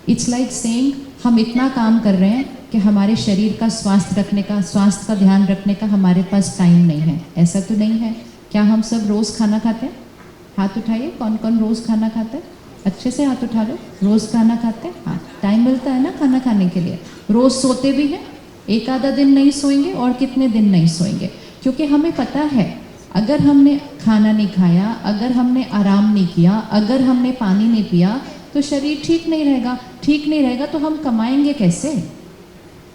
It's like saying हम इतना काम कर रहे हैं कि हमारे शरीर का स्वास्थ्य का ध्यान रखने का हमारे पास टाइम नहीं है। ऐसा तो नहीं है। क्या हम सब रोज़ खाना खाते हैं? हाथ उठाइए, कौन कौन रोज़ खाना खाता है? अच्छे से हाथ उठा लो। रोज़ खाना खाते हैं? हाँ, टाइम मिलता है ना खाना खाने के लिए। रोज़ सोते भी हैं? एक आधा दिन नहीं सोएंगे और कितने दिन नहीं सोएंगे? क्योंकि हमें पता है अगर हमने खाना नहीं खाया, अगर हमने आराम नहीं किया, अगर हमने पानी नहीं पिया तो शरीर ठीक नहीं रहेगा। ठीक नहीं रहेगा तो हम कमाएंगे कैसे?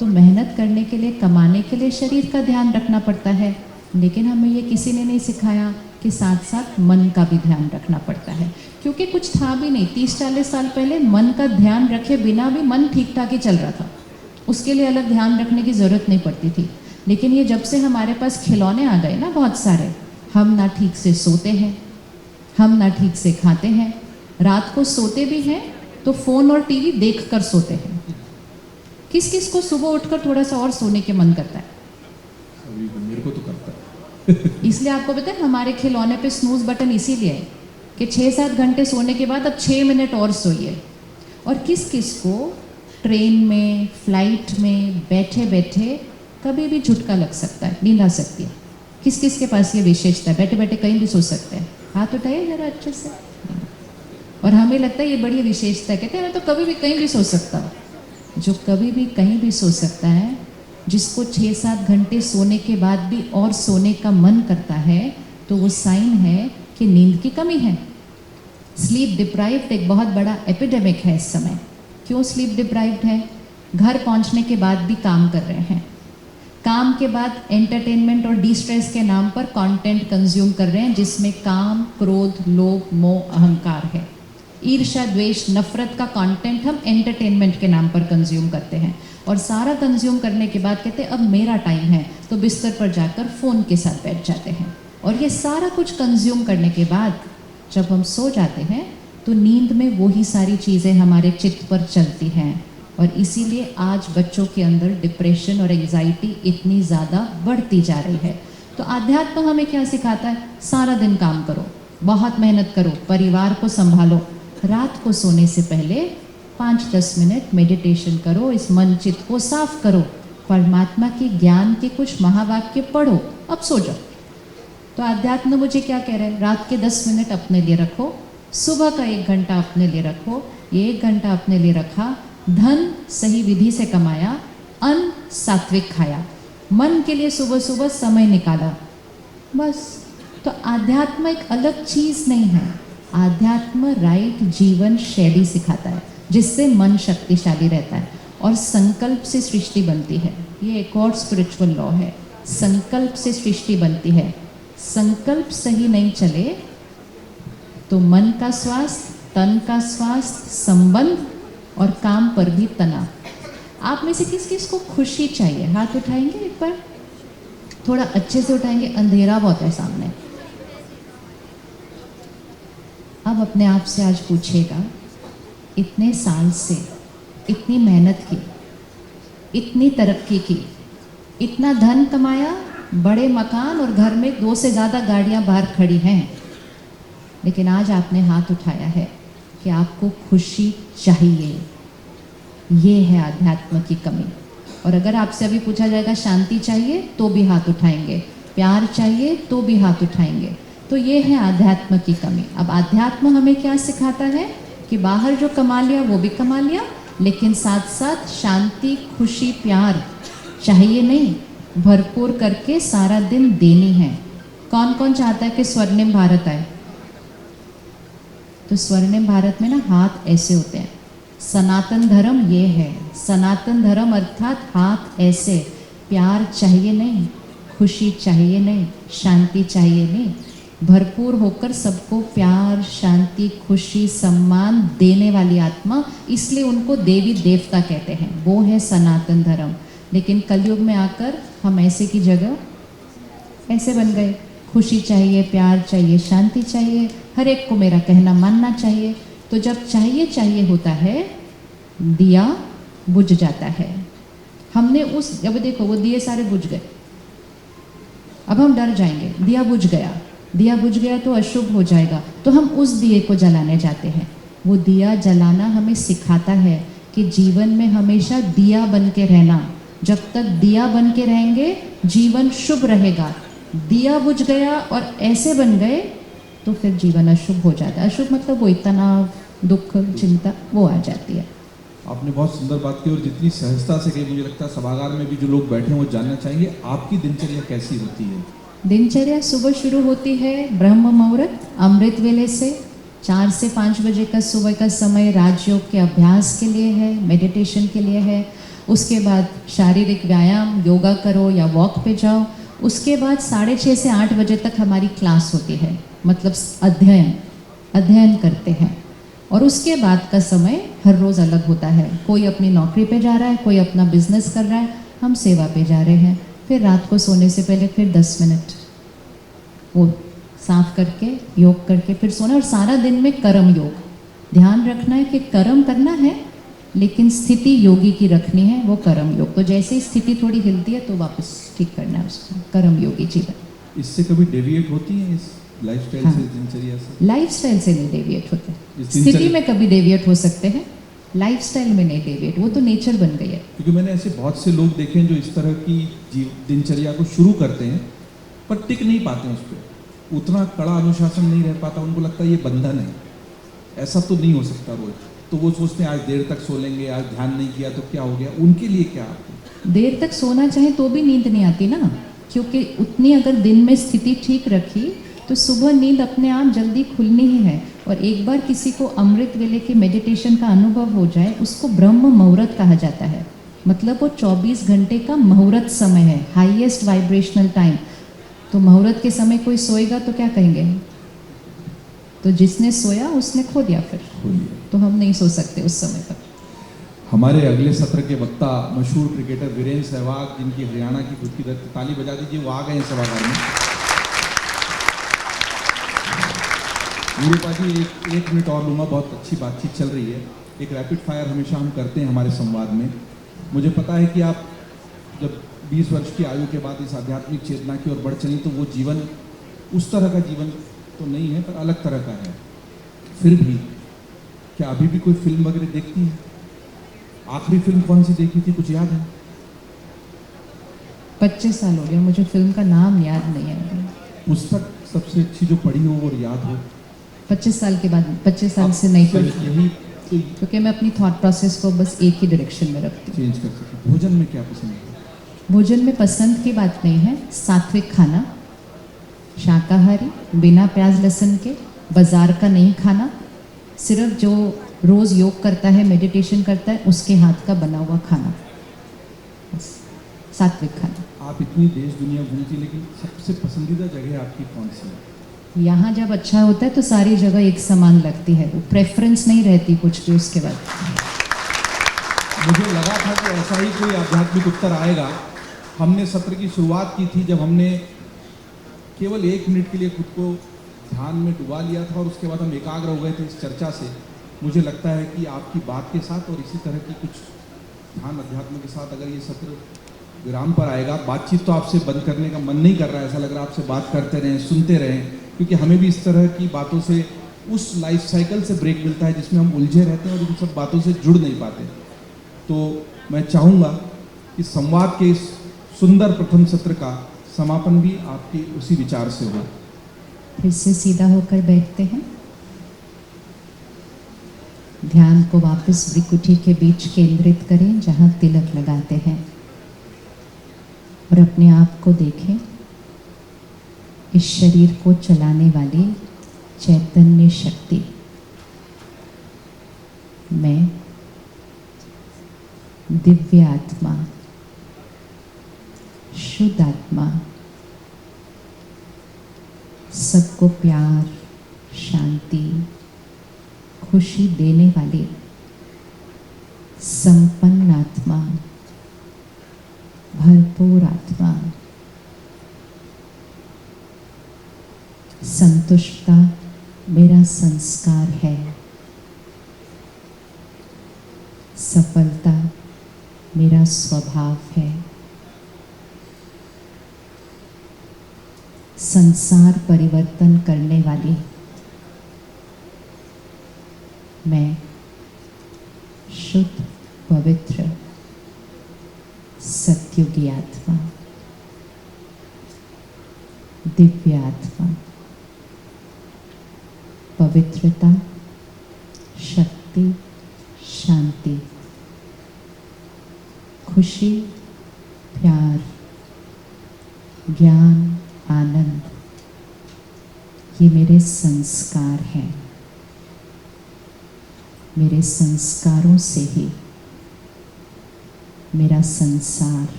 तो मेहनत करने के लिए, कमाने के लिए शरीर का ध्यान रखना पड़ता है। लेकिन हमें ये किसी ने नहीं सिखाया कि साथ साथ मन का भी ध्यान रखना पड़ता है। क्योंकि कुछ था भी नहीं। 30-40 साल पहले मन का ध्यान रखे बिना भी मन ठीक ठाक ही चल रहा था। उसके लिए अलग ध्यान रखने की ज़रूरत नहीं पड़ती थी। लेकिन ये जब से हमारे पास खिलौने आ गए ना बहुत सारे, हम ना ठीक से सोते हैं, हम ना ठीक से खाते हैं। रात को सोते भी हैं तो फ़ोन और टीवी देख कर सोते हैं। किस किस को सुबह उठकर थोड़ा सा और सोने के मन करता है? मेरे को तो करता है। इसलिए आपको पता है हमारे खिलौने पे स्नूज़ बटन इसीलिए है कि 6-7 घंटे सोने के बाद अब 6 मिनट और सोइए। और किस किस को ट्रेन में, फ्लाइट में बैठे बैठे कभी भी झुटका लग सकता है, नींद आ सकती है। किस किस के पास ये विशेषता है? बैठे बैठे कहीं भी सो सकते हैं। हाथ उठाइए जरा अच्छे से। और हमें लगता है ये बड़ी विशेषता है। कहते हैं मैं तो कभी भी कहीं भी सो सकता हूँ। जो कभी भी कहीं भी सो सकता है, जिसको 6-7 घंटे सोने के बाद भी और सोने का मन करता है, तो वो साइन है कि नींद की कमी है। स्लीप डिप्राइव्ड एक बहुत बड़ा एपिडेमिक है इस समय। क्यों स्लीप डिप्राइव्ड है? घर पहुंचने के बाद भी काम कर रहे हैं। काम के बाद एंटरटेनमेंट और डिस्ट्रेस के नाम पर कंटेंट कंज्यूम कर रहे हैं, जिसमें काम, क्रोध, लोभ, मोह, अहंकार है। ईर्ष्या, द्वेष, नफरत का कंटेंट हम एंटरटेनमेंट के नाम पर कंज्यूम करते हैं। और सारा कंज्यूम करने के बाद कहते हैं अब मेरा टाइम है, तो बिस्तर पर जाकर फ़ोन के साथ बैठ जाते हैं। और ये सारा कुछ कंज्यूम करने के बाद जब हम सो जाते हैं तो नींद में वही सारी चीज़ें हमारे चित्त पर चलती हैं। और इसीलिए आज बच्चों के अंदर डिप्रेशन और एंजाइटी इतनी ज़्यादा बढ़ती जा रही है। तो आध्यात्म हमें क्या सिखाता है? सारा दिन काम करो, बहुत मेहनत करो, परिवार को संभालो, रात को सोने से पहले 5-10 मिनट मेडिटेशन करो, इस मन चित्त को साफ करो, परमात्मा के ज्ञान के कुछ महावाक्य पढ़ो, अब सो जाओ। तो आध्यात्म मुझे क्या कह रहा है? रात के 10 मिनट अपने लिए रखो, सुबह का 1 घंटा अपने लिए रखो। ये 1 घंटा अपने लिए रखा, धन सही विधि से कमाया, अन्न सात्विक खाया, मन के लिए सुबह सुबह समय निकाला, बस। तो आध्यात्म एक अलग चीज़ नहीं है। आध्यात्म राइट जीवन शैली सिखाता है, जिससे मन शक्तिशाली रहता है। और संकल्प से सृष्टि बनती है। ये एक और स्पिरिचुअल लॉ है। संकल्प से सृष्टि बनती है। संकल्प सही नहीं चले तो मन का स्वास्थ्य, तन का स्वास्थ्य, संबंध और काम पर भी तनाव। आप में से किस किस को खुशी चाहिए? हाथ उठाएंगे एक बार, थोड़ा अच्छे से उठाएंगे, अंधेरा बहुत है सामने। अब अपने आप से आज पूछिएगा, इतने साल से इतनी मेहनत की, इतनी तरक्की की, इतना धन कमाया, बड़े मकान और घर में 2 से ज़्यादा गाड़ियां बाहर खड़ी हैं, लेकिन आज आपने हाथ उठाया है कि आपको खुशी चाहिए। ये है आध्यात्म की कमी। और अगर आपसे अभी पूछा जाएगा शांति चाहिए तो भी हाथ उठाएंगे, प्यार चाहिए तो भी हाथ उठाएंगे। तो ये है आध्यात्म की कमी। अब आध्यात्म हमें क्या सिखाता है कि बाहर जो कमा लिया वो भी कमा लिया, लेकिन साथ साथ शांति, खुशी, प्यार चाहिए नहीं, भरपूर करके सारा दिन देनी है। कौन कौन चाहता है कि स्वर्णिम भारत आए? तो स्वर्णिम भारत में ना हाथ ऐसे होते हैं। सनातन धर्म ये है। सनातन धर्म अर्थात हाथ ऐसे। प्यार चाहिए नहीं, खुशी चाहिए नहीं, शांति चाहिए नहीं, भरपूर होकर सबको प्यार, शांति, खुशी, सम्मान देने वाली आत्मा, इसलिए उनको देवी देवता कहते हैं। वो है सनातन धर्म। लेकिन कलयुग में आकर हम ऐसे की जगह ऐसे बन गए। खुशी चाहिए, प्यार चाहिए, शांति चाहिए, हर एक को मेरा कहना मानना चाहिए। तो जब चाहिए चाहिए होता है, दिया बुझ जाता है। हमने उस, अब देखो वो दिए सारे बुझ गए, अब हम डर जाएंगे, दिया बुझ गया, दिया बुझ गया तो अशुभ हो जाएगा, तो हम उस दिए को जलाने जाते हैं। वो दिया जलाना हमें सिखाता है कि जीवन में हमेशा दिया बन के रहना। जब तक दिया बन के रहेंगे जीवन शुभ रहेगा। दिया बुझ गया और ऐसे बन गए तो फिर जीवन अशुभ हो जाता है। अशुभ मतलब वही तनाव, दुख, चिंता वो आ जाती है। आपने बहुत सुंदर बात की और जितनी सहजता से कही, मुझे लगता है सभागार में भी जो लोग बैठे हैं वो जानना चाहेंगे आपकी दिनचर्या कैसी होती है। दिनचर्या सुबह शुरू होती है ब्रह्म मुहूर्त अमृत वेले से। 4 से 5 बजे का सुबह का समय राजयोग के अभ्यास के लिए है, मेडिटेशन के लिए है। उसके बाद शारीरिक व्यायाम, योगा करो या वॉक पे जाओ। उसके बाद 6:30 से 8 बजे तक हमारी क्लास होती है, मतलब अध्ययन करते हैं। और उसके बाद का समय हर रोज़ अलग होता है। कोई अपनी नौकरी पे जा रहा है, कोई अपना बिजनेस कर रहा है, हम सेवा पे जा रहे हैं। फिर रात को सोने से पहले फिर 10 मिनट वो साफ करके योग करके फिर सोना। और सारा दिन में कर्म योग। ध्यान रखना है कि कर्म करना है लेकिन स्थिति योगी की रखनी है, वो कर्म योग। तो जैसे ही स्थिति थोड़ी हिलती है तो वापस ठीक करना है उसको, कर्म योगी जीवन। इससे कभी डेविएट होती है इस लाइफस्टाइल से, दिनचर्या से? लाइफस्टाइल से नहीं डेविएट होते, इस स्थिति दिनचर्या- में कभी डेविएट हो सकते हैं, लाइफस्टाइल में नहीं डेविएट, वो तो नेचर बन गई है। क्योंकि मैंने ऐसे बहुत से लोग देखे हैं जो इस तरह की दिनचर्या को शुरू करते हैं पर टिक नहीं पाते हैं उस पर। उतना कड़ा अनुशासन नहीं रह पाता, उनको लगता है ये बंधन है, ऐसा तो नहीं हो सकता रोज। तो वो सोचते हैं आज देर तक सो लेंगे, आज ध्यान नहीं किया तो क्या हो गया। उनके लिए क्या आपको? देर तक सोना चाहे तो भी नींद नहीं आती ना, क्योंकि उतनी अगर दिन में स्थिति ठीक रखी तो सुबह नींद अपने आप जल्दी खुलनी ही है। और एक बार किसी को अमृत वेले के मेडिटेशन का अनुभव हो जाए, उसको ब्रह्म मुहूर्त कहा जाता है। मतलब वो 24 घंटे का मुहूर्त समय है, हाईएस्ट वाइब्रेशनल टाइम। तो मुहूर्त के समय कोई सोएगा तो क्या कहेंगे? तो जिसने सोया उसने खो दिया फिर। तो हम नहीं सो सकते उस समय पर। हमारे अगले सत्र के वक्ता मशहूर क्रिकेटर वीरेंद्र सहवाग, जिनकी हरियाणा की खुद की ताली बजा दीजिए, वो आ गए हैं सभागार में। निरूपा जी एक मिनट और लूँगा, बहुत अच्छी बातचीत चल रही है। एक रैपिड फायर हमेशा हम करते हैं हमारे संवाद में। मुझे पता है कि आप जब 20 वर्ष की आयु के बाद इस आध्यात्मिक चेतना की ओर बढ़ चली तो वो जीवन उस तरह का जीवन तो नहीं है, पर अलग तरह का है। फिर भी क्या अभी भी कोई फिल्म वगैरह देखती हैं? आखिरी फिल्म कौन सी देखी थी, कुछ याद है? 25 साल हो गया, मुझे फिल्म का नाम याद नहीं है। पुस्तक सबसे अच्छी जो पढ़ी हो और याद हो? 25 साल के बाद, 25 साल से नहीं पढ़ी, यही तो क्योंकि मैं अपनी थॉट प्रोसेस को बस एक ही डायरेक्शन में रखती हूँ। चेंज कर सकते। भोजन में क्या पसंद है? भोजन में पसंद की बात नहीं है, सात्विक खाना, शाकाहारी, बिना प्याज लहसुन के, बाजार का नहीं खाना। सिर्फ जो रोज़ योग करता है, मेडिटेशन करता है, उसके हाथ का बना हुआ खाना, बस सात्विक खाना। आप इतनी देश दुनिया घूमती, लेकिन सबसे पसंदीदा जगह आपकी कौन सी है? यहाँ जब अच्छा होता है तो सारी जगह एक समान लगती है, वो प्रेफरेंस नहीं रहती कुछ भी उसके बाद। मुझे लगा था कि ऐसा ही कोई आध्यात्मिक उत्तर आएगा। हमने सत्र की शुरुआत की थी जब हमने केवल 1 मिनट के लिए खुद को ध्यान में डुबा लिया था और उसके बाद हम एकाग्र हो गए थे इस चर्चा से। मुझे लगता है कि आपकी बात के साथ और इसी तरह की कुछ ध्यान अध्यात्म के साथ अगर ये सत्र विराम पर आएगा, बातचीत तो आपसे बंद करने का मन नहीं कर रहा है, ऐसा लग रहा है आपसे बात करते रहें, सुनते रहें, क्योंकि हमें भी इस तरह की बातों से उस लाइफ साइकिल से ब्रेक मिलता है जिसमें हम उलझे रहते हैं और इन सब बातों से जुड़ नहीं पाते। तो मैं चाहूँगा कि संवाद के इस सुंदर प्रथम सत्र का समापन भी आपके उसी विचार से हो। फिर से सीधा होकर बैठते हैं, ध्यान को वापस भ्रिकुटी के बीच केंद्रित करें जहाँ तिलक लगाते हैं, और अपने आप को देखें, इस शरीर को चलाने वाली चैतन्य शक्ति। मैं दिव्य आत्मा, शुद्ध आत्मा, सबको प्यार, शांति, खुशी देने वाली संपन्न आत्मा, भरपूर आत्मा, संतुष्टता मेरा संस्कार है, सफलता मेरा स्वभाव है, संसार परिवर्तन करने वाली मैं शुद्ध पवित्र सत्युगी आत्मा, दिव्य आत्मा, पवित्रता, शक्ति, शांति, खुशी, प्यार, ज्ञान, आनंद, ये मेरे संस्कार हैं। मेरे संस्कारों से ही मेरा संसार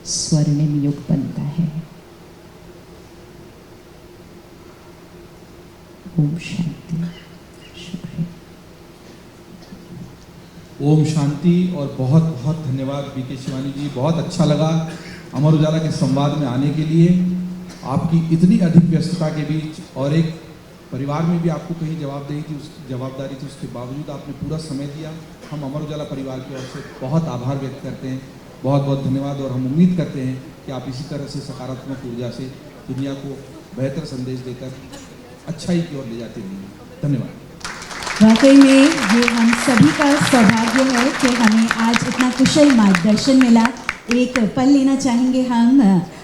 स्वर्णिम युग बनता है। ओम शांति। शुक्रिया। ओम शांति। और बहुत बहुत धन्यवाद बीके शिवानी जी, बहुत अच्छा लगा अमर उजाला के संवाद में आने के लिए। आपकी इतनी अधिक व्यस्तता के बीच और एक परिवार में भी आपको कहीं जवाबदारी थी, उसके बावजूद आपने पूरा समय दिया। हम अमर उजाला परिवार की ओर से बहुत आभार व्यक्त करते हैं। बहुत बहुत धन्यवाद। और हम उम्मीद करते हैं कि आप इसी तरह से सकारात्मक ऊर्जा से दुनिया को बेहतर संदेश देकर अच्छाई की ओर ले जाते रहेंगे। धन्यवाद। वाकई में ये हम सभी का सौभाग्य है कि हमें आज इतना कुशल मार्गदर्शन मिला। एक पल लेना चाहेंगे हम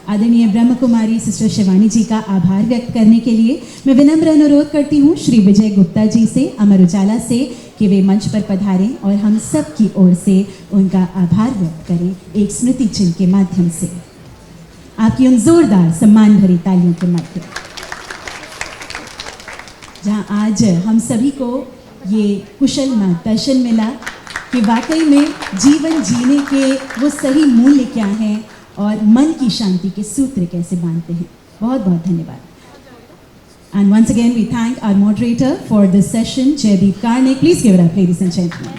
आदरणीय ब्रह्म कुमारी सिस्टर शिवानी जी का आभार व्यक्त करने के लिए। मैं विनम्र अनुरोध करती हूँ श्री विजय गुप्ता जी से, अमर उजाला से, कि वे मंच पर पधारें और हम सब की ओर से उनका आभार व्यक्त करें एक स्मृति चिन्ह के माध्यम से। आपकी उन जोरदार सम्मान भरी तालियों के मध्य, जहाँ आज हम सभी को ये कुशल मार्गदर्शन मिला कि वाकई में जीवन जीने के वो सही मूल्य क्या हैं और मन की शांति के सूत्र कैसे बांधते हैं। बहुत बहुत धन्यवाद। And once again we thank our moderator for this session, Jaideep Karnik. Please give it up, ladies and gentlemen.